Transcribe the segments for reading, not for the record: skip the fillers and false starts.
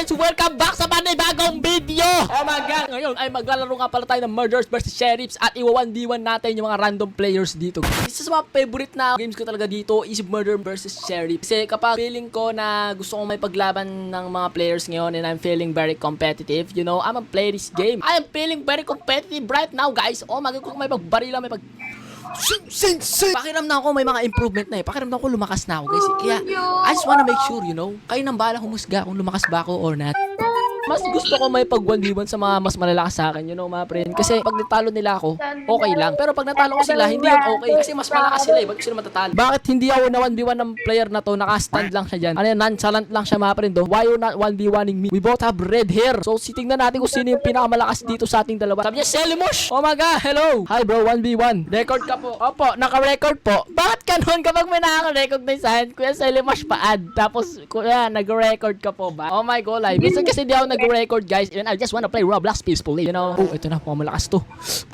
friends, welcome back sa panibagong video! Oh my god! Ngayon ay maglalaro nga pala tayo ng Murderers vs Sheriffs at iwa-1v1 natin yung mga random players dito. Isa sa mga favorite na games ko talaga dito is Murder vs Sheriff. Kasi kapag feeling ko na gusto kong may paglaban ng mga players ngayon and I'm feeling very competitive, you know, I'm gonna play this game. I am feeling very competitive right now, guys. Oh my god, kung may pagbarila, may pag... Pakiramdam ko may mga improvement na eh. Pakiramdam ko lumakas na ako, guys. Kaya, I just wanna make sure, you know, kayo nang bahala humusga kung lumakas ba ako or not. Mas gusto ko may pag 1v1 sa mga mas malalakas sa akin, you know, mga friend. Kasi pag natalo nila ako, okay lang. Pero pag natalo ko sila, hindi yun okay. Kasi mas malakas sila eh. Ba't sila matatalo? Bakit hindi ako na 1v1 ng player na to? Naka-stand lang siya dyan. Ano yan? Nonchalant lang siya, mga friend. Why you not 1v1ing me? We both have red hair. So, sitingnan natin kung sino yung pinakamalakas dito sa ating dalawa. Sabi niya, Selimush! Oh my god, hello! Hi bro, 1v1. Record ka po. Opo, naka-record po. Bakit ganun kapag may nakaka-recognize sa akin? Kuya Selimush pa-add. Tapos, kuya, nag-record ka po ba? Oh my god, live. Minsan kasi di ako nag-record, guys. And I just wanna play Roblox peacefully, you know. Oh, ito na po, malakas to.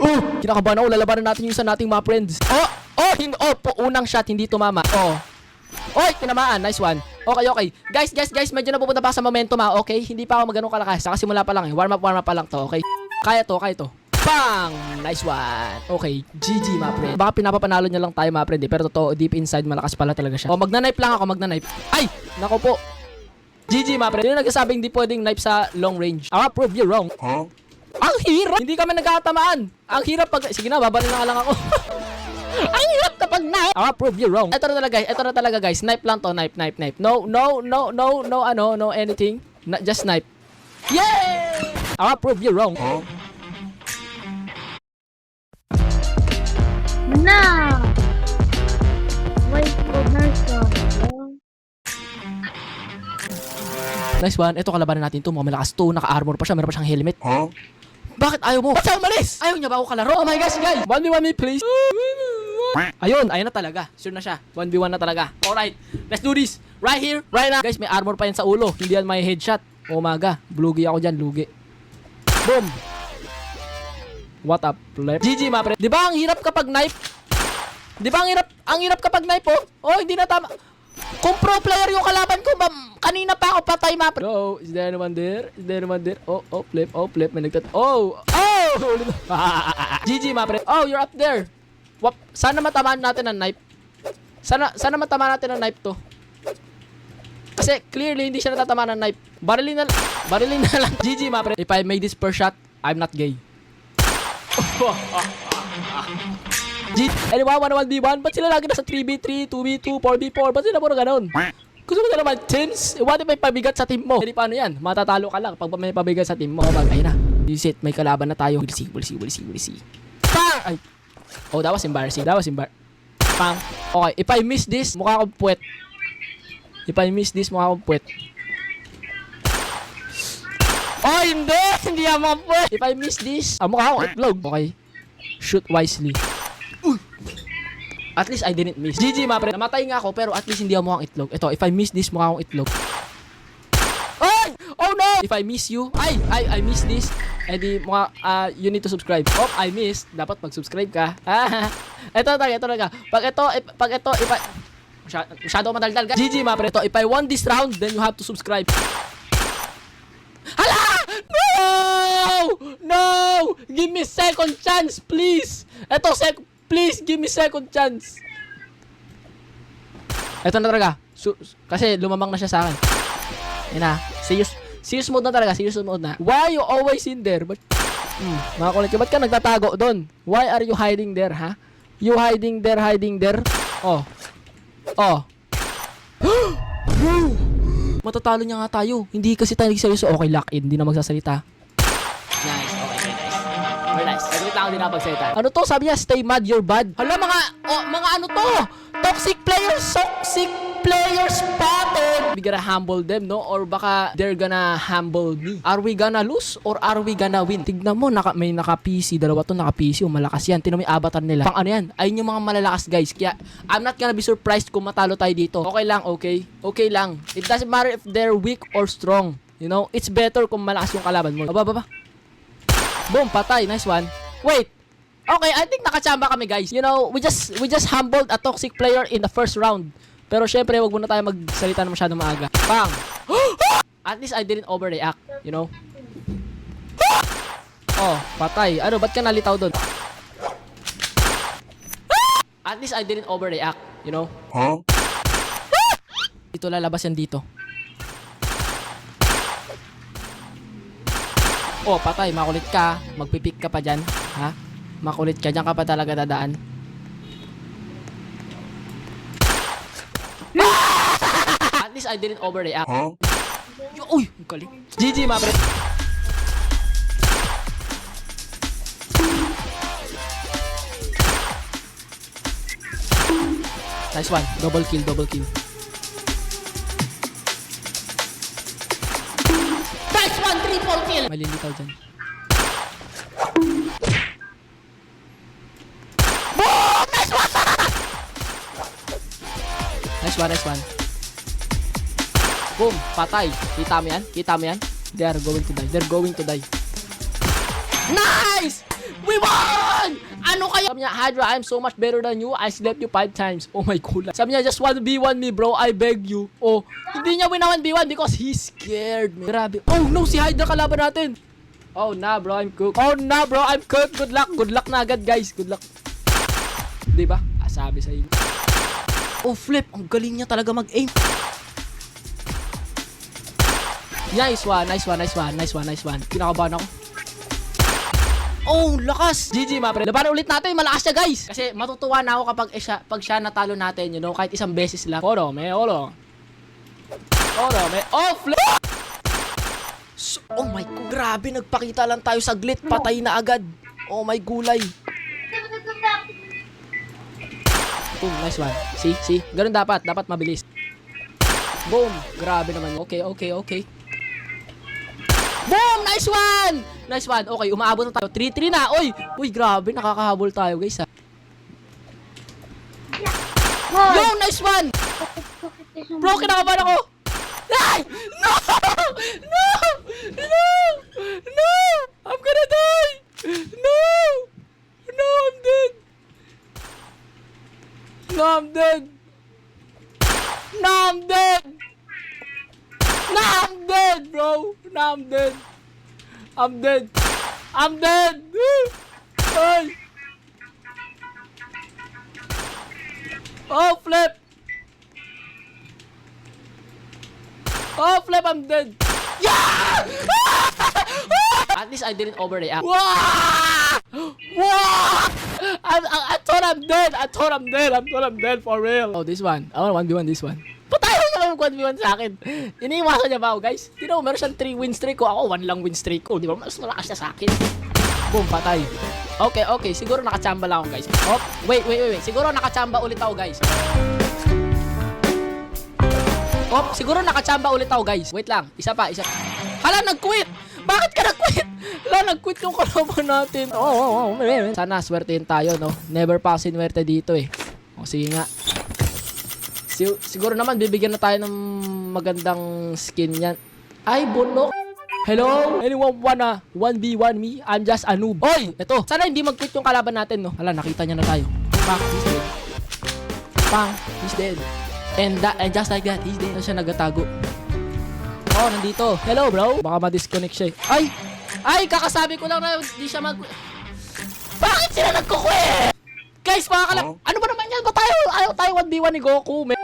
Oh, kinakabahan ako. Lalabanan natin yung isa nating mga friends. Oh, po, unang shot, hindi tumama. Oy, tinamaan. Nice one. Okay. Guys, medyo napupunta pa sa momentum ha. Okay, hindi pa ako magano'ng kalakas. Kasi simula pa lang eh. Warm up pa lang to, okay? Kaya to. Bang! Nice one. Okay, GG, mga friend. Baka pinapapanalo niya lang tayo, mga friend eh. Pero totoo, deep inside, malakas pala talaga siya. Oh, magna-knife lang ako, Ay! Nako po. GG, mga friend. Yung nagsasabing di pwedeng knife sa long range. I'll prove you wrong. Huh? Ang hirap! Hindi kami nagkatamaan. Ang hirap pag... Sige na, babalin na lang ako. Ang hirap kapag knife. I'll prove you wrong. Ito na talaga, guys. Knife lang to. Knife. No, anything. Just knife. Yay! I'll prove you wrong. Huh? No! Wait for Merson. Nice one. Ito kalabanan natin to. Mukhang malakas to. Naka-armor pa siya. Meron pa siyang helmet. Huh? Bakit ayaw mo? Ba't siya umalis? Ayaw niya ba ako kalaro? Oh my gosh, guys. 1v1 me, please. Ayun na talaga. Sure na siya. 1v1 na talaga. Alright. Let's do this. Right here, right now. Guys, may armor pa yan sa ulo. Hindi yan may headshot. Oh my god. Blugi ako dyan. Lugi. Boom. What up, left? GG, ma pre. Di ba ang hirap kapag knife? Di ba ang hirap kapag knife, oh? Oh, hindi na tama. Kung pro player yung kalaban ko, kanina pa ako patay, ma pre. No, is there anyone there? Oh, flip. May nagtat... Oh! GG, ma pre. Oh, you're up there. Sana matamaan natin ang knife. Sana matamaan natin ang knife to. Kasi clearly hindi siya natatamaan ng knife. Barilin na lang. GG, ma pre. If I made this per shot, I'm not gay. Anyway, 1v1. Ba't sila lagi nasa 3v3, 2v2, 4v4? Ba't sila puro ganun? Gusto mo na naman, chins? What if may pabigat sa team mo? Hindi paano yan? Matatalo ka lang pag may pabigat sa team mo. Ayun na. You see it, may kalaban na tayo. We'll see. Bang! Ay. Oh, that was embarrassing. Bang. Okay, if I miss this, mukha akong puwet. Oh, hindi! Hindi ako makapuwet. If I miss this, mukha akong itlog. Okay. Shoot wisely. At least I didn't miss. GG, ma pre. Namatay nga ako pero at least hindi ako mukhang itlog. Ito, if I miss this, mukha akong itlog. Ay! Oh no! If I miss you, I miss this. Eh di mukha, you need to subscribe. Oh, I missed. Dapat mag-subscribe ka. Ito talaga. Pag ito, if I... Masyado madaldal, guys. GG, ma pre. Ito, if I won this round, then you have to subscribe. Hala! No! Give me second chance, please. Please give me second chance. Ito na talaga. Kasi lumamang na siya sa akin. Yan na. Serious mode na talaga. Why you always in there? Mga kulit ka. Ba't ka nagtatago doon? Why are you hiding there, ha? You hiding there? Oh. Matatalo niya nga tayo. Hindi kasi tayo seryoso. Okay, lock in. Hindi na magsasalita. Nice. Okay, nice. Very nice. Saglit lang ako din nakapagsalita. Ano to? Sabi niya, stay mad, you're bad. Hala, mga ano to? Toxic players spotted. We gonna humble them, no? Or baka they're gonna humble me. Are we gonna lose or are we gonna win? Tignan mo, may naka-PC. Dalawa to naka-PC. Malakas yan. Tignan mo yung avatar nila. Pang ano yan? Ayun yung mga malalakas, guys. Kaya, I'm not gonna be surprised kung matalo tayo dito. Okay lang, okay? Okay lang. It doesn't matter if they're weak or strong. You know? It's better kung malakas yung kalaban mo. Baba. Boom, patay. Nice one. Wait. Okay, I think nakachamba kami, guys. You know, we just humbled a toxic player in the first round. Pero syempre, wag muna tayo magsalita na masyadong maaga. Bang! At least I didn't overreact, you know? Oh, patay. Ano, ba't ka nalitaw doon? At least I didn't overreact, you know? Huh? Dito lalabas yan dito. Oh, patay. Makulit ka. Magpipik ka pa dyan. Ha? Makulit ka. Dyan ka pa talaga dadaan. At least I didn't overreact. Huh? Uy! Ang galing. GG, mga pre. Nice one. Double kill, double kill. Nice one! Triple kill! Malilitaw dyan. Boom! Nice one! Nice one, nice one. Boom! Patay. Kita mo yan? Kita mo yan? They are going to die. They're going to die. Nice! We won! Ano kaya? Sabi niya, Hydra, I'm so much better than you. I slept you 5 times. Oh my god. Sabi niya, just 1v1 me, bro. I beg you. Oh, hindi niya win na 1v1 because he's scared, man. Grabe. Oh no, si Hydra kalaban natin. Oh nah, bro, I'm cooked. Oh nah, bro, I'm cooked. Good luck. Good luck na agad, guys. Good luck. Diba? Sabi sa inyo. Oh, flip. Ang galing niya talaga mag-aim. Nice one, nice one, nice one, nice one, nice one. Kinakabahan ako. Oh, lakas! GG, mga pre. Labanan ulit natin. Malakas siya, guys. Kasi matutuwa na ako kapag pag siya natalo natin, you know, kahit isang beses lang. Oro, me, oro. Oro, me. Oh, flip! So, oh my god. Grabe, nagpakita lang tayo saglit. Patay na agad. Oh my gulay. Boom, nice one. See? Ganun dapat. Dapat mabilis. Boom. Grabe naman. Okay, okay, okay. Boom! Nice one! Nice one. Okay, umaabot na tayo. 3-3 na. Uy, grabe. Nakakahabol tayo, guys, ha. Yo, nice one! Bro, kinakabahan ako. Ay! No! No! No! No! I'm gonna die! No! No, I'm dead! No, I'm dead! No, I'm dead! No, I'm dead, bro! No, I'm dead! I'm dead! I'm dead! Ay! Oh, flip! Oh, flip, I'm dead! Yeah! At least I didn't overreact. Wow! Wow! I thought I'm dead! I thought I'm dead for real! Oh, this one. I want 1v1 this one. Patay na naman 1v1 sa akin. Iniiwasan niya ba ako, guys? Di na, meron siyang 3 win streak ko. Ako, 1 lang win streak ko. Di ba? Mas malakas siya sa akin. Boom, patay. Okay. Siguro nakachamba lang ako, guys. Oh, wait. Siguro nakachamba ulit ako, guys. Oh, siguro nakachamba ulit ako, guys. Wait lang. Isa pa. Hala, nag-quit! Bakit ka nag-quit? Hala, nag-quit yung kalaban natin. Oh. Sana swertein tayo, no? Never pa sinuwerte dito, eh. O, sige nga. Siguro naman bibigyan na tayo ng magandang skin yan. Ay, bunok. Hello? Anyone wanna 1v1 me? I'm just a noob. Oy, eto. Sana hindi mag-quit yung kalaban natin, no? Hala, nakita niya na tayo. Bang, he's dead. Bang, he's dead. And just like that, he's dead. Saan siya nagatago? Oh, nandito. Hello, bro. Baka ma-disconnect siya. Ay, kakasabi ko lang na hindi siya Bakit sila nagkukwit? Guys, mga kalap. Ano ba naman yan? Ba ayaw tayo 1v1 ni Goku, man.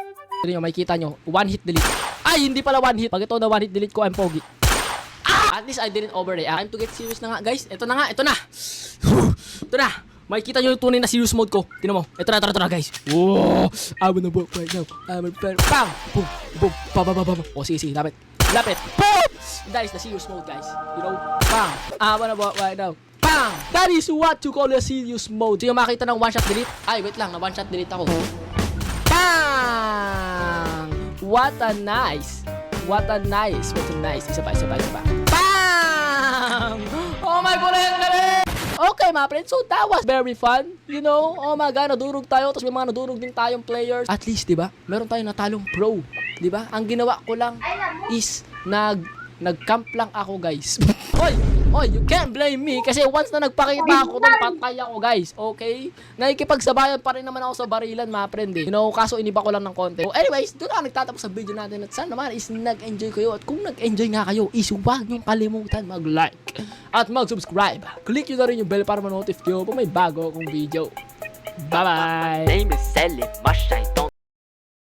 Hindi nyo, makikita nyo. One hit delete. Ay, hindi pala one hit. Pag ito na one hit delete ko, I'm pogi. At least I didn't overreact. Time to get serious na nga, guys. Ito na. Ito na. Makikita nyo yung tunay na serious mode ko. Tingnan mo. Ito na, guys. Whoa! I wanna work right now. I'm a fan. Bam! Boom! Boom! Bam! Oh, sige. Lapit. Boom! That is the serious mode, guys. You know? Bam! I wanna work right now. Bam! That is what you call a serious mode. So yung makita ng one shot delete. Ay, wait lang. Na one shot delete ako. Bang! What a nice. Isa pa. Bang! Oh my god, ang galing! Okay, mga friends. So that was very fun. You know, oh my god, nadurog tayo. Tapos may mga nadurog din tayong players. At least, di ba? Meron tayong natalong pro. Di ba? Ang ginawa ko lang is nag-camp lang ako, guys. Hoy! Oh, you can't blame me kasi once na nagpakita ako doon, patay ako guys, okay? Nakikipagsabayan pa rin naman ako sa barilan mga friend eh. You know, kaso iniba ko lang ng konti. So anyways, doon ako nagtatapos sa video natin at sana naman is nag-enjoy kayo. At kung nag-enjoy nga kayo, is huwag niyong kalimutan mag-like at mag-subscribe. Click nyo na rin yung bell para ma-notify kayo pag may bago akong video. Bye-bye! Name is Selim Mash, I don't